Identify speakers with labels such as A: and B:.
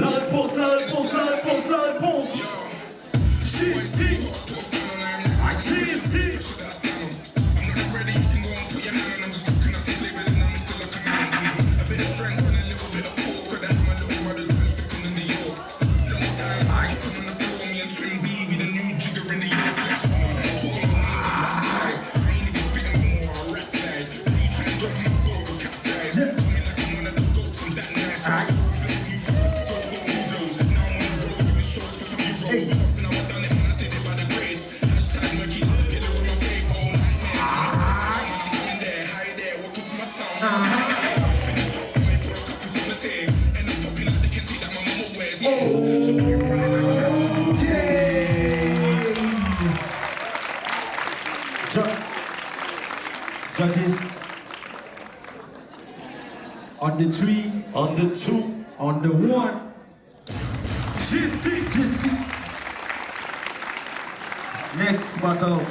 A: La réponse, la réponse, la réponse, la réponse. JC. JC. Judges, on the 3,
B: On the 2,
A: on the 1, JC. Next battle.